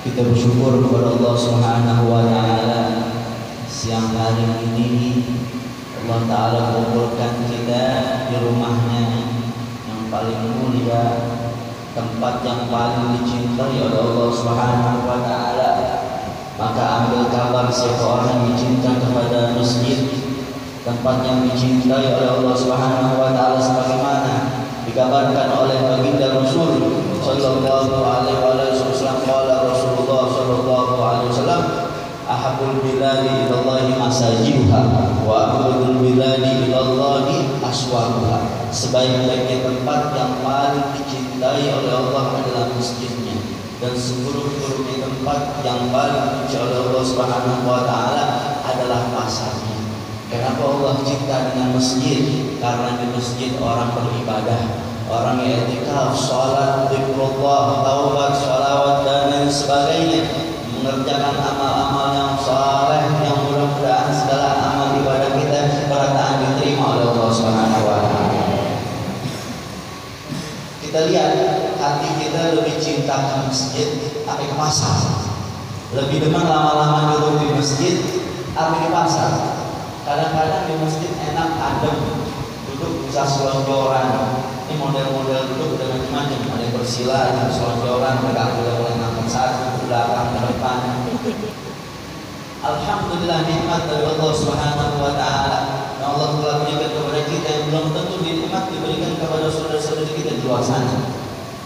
Kita bersyukur kepada Allah Subhanahu wa taala, siang hari ini Allah taala kumpulkan kita di rumahnya yang paling mulia, tempat yang paling dicintai oleh Allah Subhanahu wa taala. Maka ambil kabar siapa orang dicinta kepada masjid, tempat yang dicintai oleh Allah Subhanahu wa taala, sebagaimana dikabarkan oleh baginda Rasul sallallahu alaihi wasallam, qala Rasulullah sallallahu alaihi wasallam, ahabbul biladi ilallahi masajiduha wa abghadul biladi ilallahi aswaquha. Sebaik-baiknya tempat yang paling dicintai oleh Allah adalah masjidnya, dan seburuk-buruknya tempat yang paling dibenci oleh Allah Subhanahu wa taala adalah pasarnya. Kenapa Allah cinta dengan masjid? Karena di masjid orang beribadah, orang yang i'tikaf, salat, zikrullah, taubat, shalawat dan lain sebagainya, mengerjakan amal-amal yang saleh, yang mudah-mudahan segala amal ibadah kita berataan diterima oleh Allah Subhanahu wa taala. Kita lihat, hati kita lebih cinta ke masjid apa ke pasar? Lebih demen lama-lama duduk di masjid apa di pasar? Kadang-kadang di masjid enak, adem, duduk bisa selonjoran. Ini model-model duduk udah macam-macam, ada yang bersila, ada yang selonjoran, mereka udah mulai ngangkat satu ke belakang, ke depan. Alhamdulillah, nikmat dari Allah Subhanahu wa taala. Allah telah berikan kepada kita yang belum tentu nikmat diberikan kepada saudara-saudara kita di luar sana.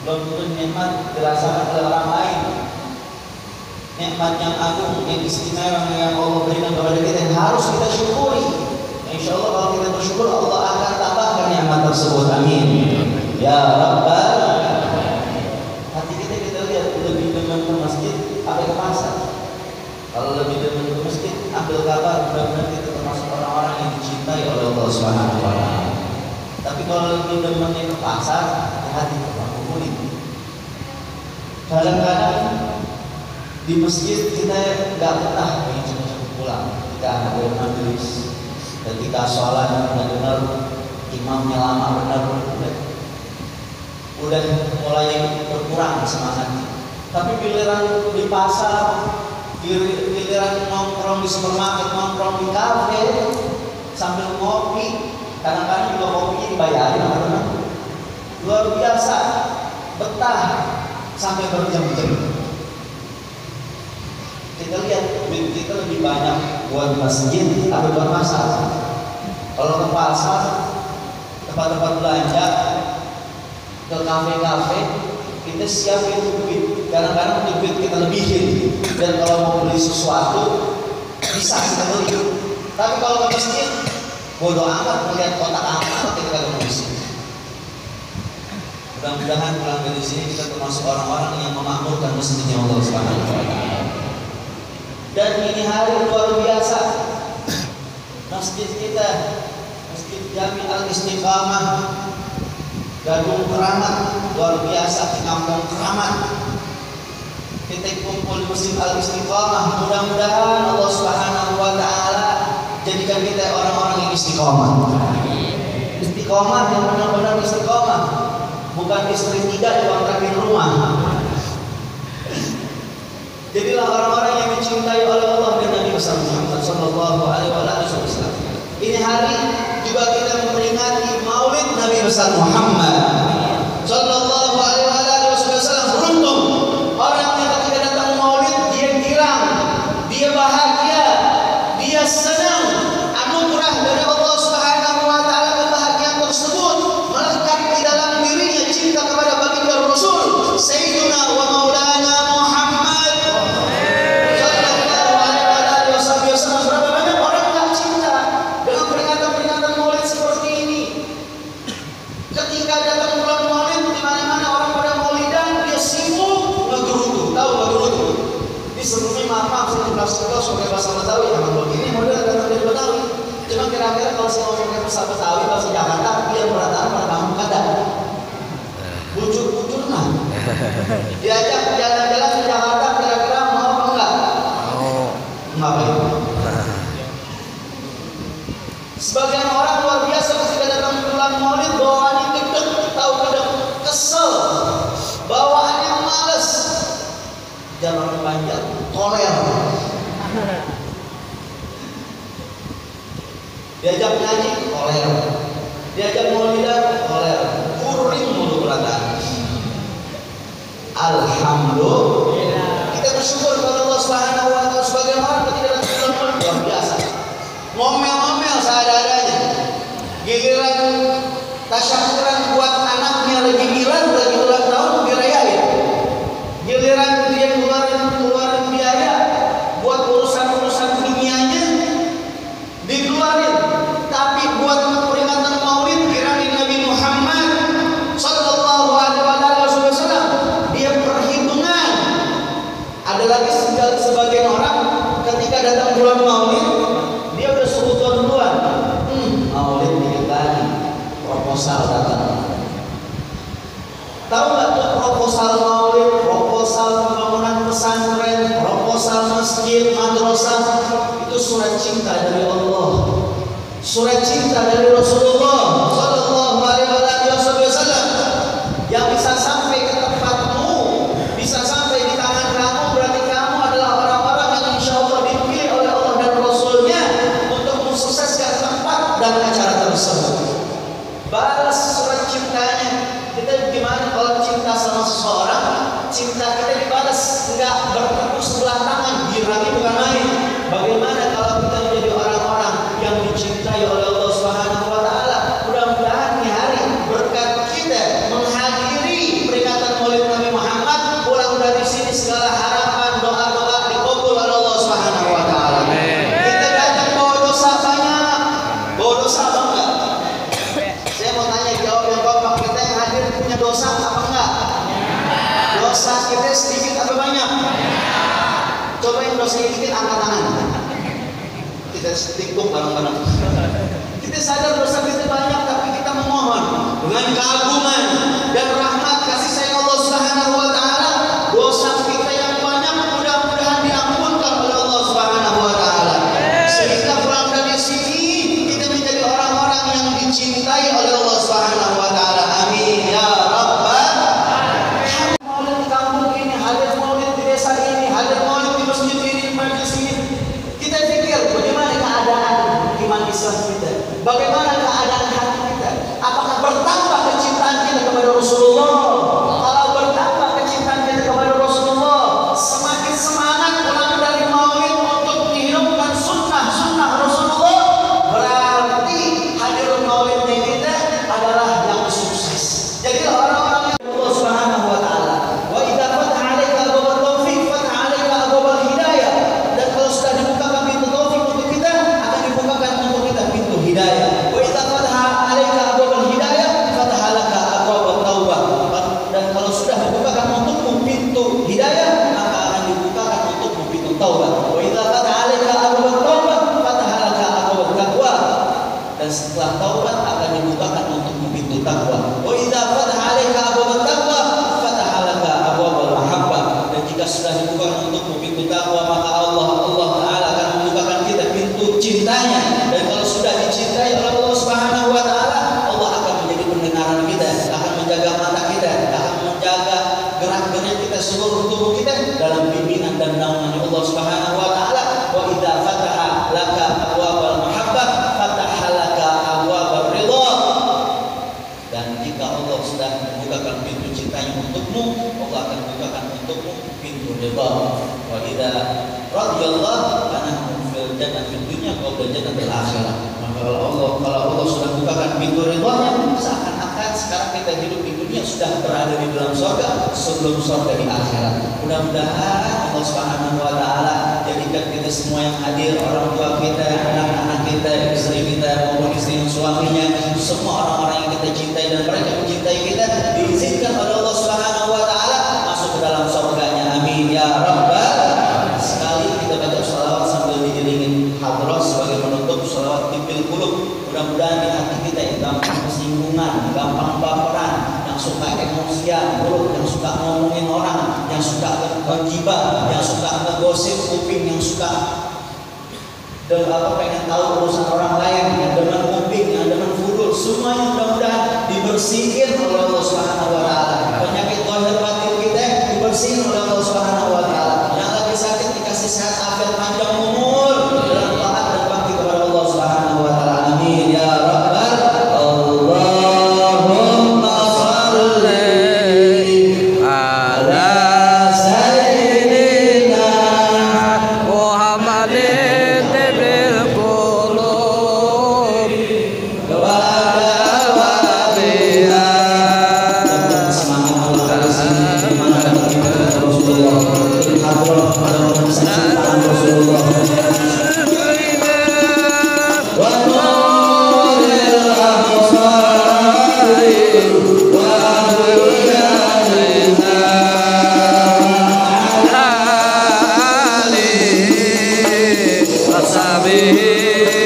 Belum tentu nikmat dirasakan oleh orang lain. Nikmat yang agung, yang istimewa yang Allah berikan kepada kita yang harus kita syukuri. Insya Allah kalau kita bersyukur, Allah akan tambahkan nikmat tersebut. Amin. Ya Rabbal. Hati kita lihat, lebih demen ke masjid apa ke pasar? Kalau lebih demen ke masjid, ambil kabar, mudah-mudahan kita termasuk orang-orang yang dicintai oleh Allah Subhanahu wa taala. Tapi kalau lebih demen ke pasar, hati kita kumpulin. Kadang-kadang di masjid kita nggak betah, pengen cepat-cepat pulang. Kita ada majelis, ketika sholat benar-benar imamnya lama, benar-benar udah mulai berkurang semangatnya. Tapi giliran di pasar, giliran nongkrong di supermarket, nongkrong di kafe sambil ngopi, kadang-kadang juga kopinya dibayarin teman-teman. Luar biasa, betah sampai berjam-jam. Kita lihat duit kita lebih banyak buat masjid atau buat pasar. Kalau ke pasar, tempat-tempat belanja, ke kafe-kafe, kita siapin duit. Kadang-kadang duit kita lebihin, dan kalau mau beli sesuatu bisa kita beli. Tapi kalau ke masjid, bodoh amat melihat kotak amal kita ke masjid. Mudah-mudahan pulang dari sini kita termasuk orang-orang yang memakmurkan masjidnya Allah Subhanahu wa taala. Dan ini hari luar biasa. Masjid kita, Masjid Jami Al-Istiqamah, Gadung Keramat, luar biasa di Kampung Keramat. Titik kumpul Masjid Al-Istiqamah. Mudah-mudahan Allah Subhanahu wa taala jadikan kita orang-orang yang istiqamah. Istiqamah yang benar-benar istiqamah, bukan istri tidak dikontrakin rumah. Jadilah orang-orang yang dicintai oleh Allah dan Nabi Muhammad sallallahu alaihi wasallam. Ini hari juga kita memperingati Maulid Nabi besar Muhammad sallallahu alaihi wasallam. Beruntung orang yang ketika datang Maulid dia girang, dia bahagia, dia senang. Anu masih ngomong bahasa Betawi, bahasa Jakarta, dia perhatian pada kamu kada. Bujuk-bujuk nah. Diajak jalan-jalan ke Jakarta, kira-kira mau apa enggak? Mau. Enggak baik. Sebagian orang luar biasa ketika datang bulan Maulid bawaannya gedeg, tahu gedeg, kesel, bawaannya males, jalan panjang, koler. Diajak nyanyi, koler. Diajak maulidan, koler. Kuring mulu perasaan. Alhamdulillah. Kita bersyukur kepada Allah Subhanahu wa taala sebagai orang ketika datang bulan Maulid luar biasa. Ngomel-ngomel seadanya. Giliran tasyakuran buat anaknya lagi ulang tahun dirayain. Giliran dia keluarin biaya buat urusan dunianya dikeluarin. Tapi buat peringatan Maulid kirain Nabi Muhammad sallallahu alaihi wasallam dia perhitungan. Ada lagi sebagian orang ketika datang bulan Maulid dia udah sebutan duluan. Maulid dikit lagi, proposal datang. Tahu nggak tuh proposal Maulid, proposal pembangunan pesantren, proposal masjid, madrasah, itu surat cinta dari Allah, surat cinta dari Rasulullah Sallallahu Alaihi Wasallam yang bisa sampai ke tempatmu, bisa sampai di tangan kamu. Berarti kamu adalah orang-orang yang insya Allah dipilih oleh Allah dan Rasulnya untuk mensukseskan tempat dan acara tersebut. Balas surat cintanya. Kita gimana kalau cinta sama seseorang, cinta kita dibalas, enggak bertepuk sebelah tangan, diragi bukan main. Bagaimana kalau kita menjadi orang-orang yang dicintai oleh Allah Subhanahu wa taala? Mudah-mudahan di hari berkat kita menghadiri peringatan Maulid Nabi Muhammad, pulang dari sini segala harapan doa-doa dikabul oleh Allah Subhanahu wa taala. Kita datang bawa dosa banyak, bawa dosa apa enggak? Saya mau tanya, jawab yang kompak. Kita yang hadir punya dosa apa enggak? Dosa kita sedikit apa banyak? Coba yang dosa sedikit angkat tangan. Kita tikung bareng-bareng. Kita sadar dosa kita banyak, tapi kita memohon dengan keagungan dan rahmat kasih sayang Allah Subhanahu wa taala, dosa kita yang banyak mudah-mudahan diampunkan oleh Allah Subhanahu wa taala. Sehingga pulang dari sini kita menjadi orang-orang yang dicintai oleh Allah Subhanahu wa taala. Amin ya rabbal alamin. Maulid di kampung ini, hadir maulid di desa ini, hadir maulid di masjid ini, majlis ini. Kita pikir bagaimana keadaan iman Islam kita, bagaimana keadaan hati kita, apakah bertambah kecintaan kita kepada Rasulullah? Kalau bertambah kecintaan kita kepada Rasulullah, semakin semangat pulang dari maulid untuk menghidupkan sunnah Rasulullah, berarti hadir maulid kita adalah yang sukses. Jadi orang-orang yang Allah Subhanahu wa taala, wa idza fataha 'alaika abwaab taufik fataha 'alaika abwaab hidayah. Dan kalau sudah dibukakan pintu taufik untuk kita, akan dibukakan untuk kita pintu hidayah. Wa idza fataha 'alaika abwaab hidayah fataha laka abwaab taubah. Dan kalau sudah dibukakan untukmu pintu hidayah, maka akan dibukakan untukmu pintu taubat. Wa idza fataha 'alaika abwaab taubah fataha laka abwaab taqwa. Dan setelah taubat akan dibukakan untukmu pintu takwa. Wa idza fataha 'alaika abwaab taqwa fataha laka abwaab mahabbah. Dan jika sudah dibukakan untukmu pintu takwa, maka Allah Taala akan membukakan kita pintu cintanya. Dan kalau sudah dicintai oleh Allah Subhanahu wa taala, Allah akan menjadi pendengaran kita, akan menjaga mata kita, akan menjaga gerak-gerik kita, seluruh tubuh kita dalam bimbingan dan naungan Allah Subhanahu wa taala. Wa idza fataha laka abwaab mahabbah fataha laka abwaab ridha. Dan jika Allah sudah membukakan pintu cintanya untukmu, Allah akan membukakan untukmu pintu ridha. Wa idza radiyallahu anhum fil jannati fid dunya qabla jannatil akhirah. Maka kalau Allah sudah bukakan pintu ridhanya, seakan-akan sekarang kita hidup di dunia sudah berada di dalam surga sebelum surga di akhirat. Mudah-mudahan Allah Subhanahu wa taala jadikan kita semua yang hadir, orang tua kita, anak-anak kita, istri kita maupun istri dan suaminya, semua orang-orang yang kita cintai dan mereka mencintai kita, diizinkan oleh Allah Subhanahu wa taala masuk ke dalam surganya. Amin ya rabbal alamin. Sekali kita baca shalawat sambil diiringin hadrah sebagai penutup shalawat tibil qulub. kecenderungan, gampang baperan, yang suka emosian, buruk, yang suka ngomongin orang, yang suka menggibah, yang suka ngegosip kuping, yang suka pengen tahu urusan orang lain, yang demen kuping, yang demen fudul, semuanya mudah-mudahan dibersihin oleh Allah Subhanahu wa taala. Penyakit zahir batin kita dibersihin oleh Allah Subhanahu wa taala. Yang lagi sakit dikasih sehat afiat panjang umur dalam taat dan bakti kepada Allah Subhanahu wa taala. Amin ya rabbal Allahumma shalli ala sayyidina Muhammadin bil qulub wa dawabiha. Semangat Rasulullah, hadrah pada saksian Rasulullah. Wa nuril absari wa hudanina alihi wa sahbihi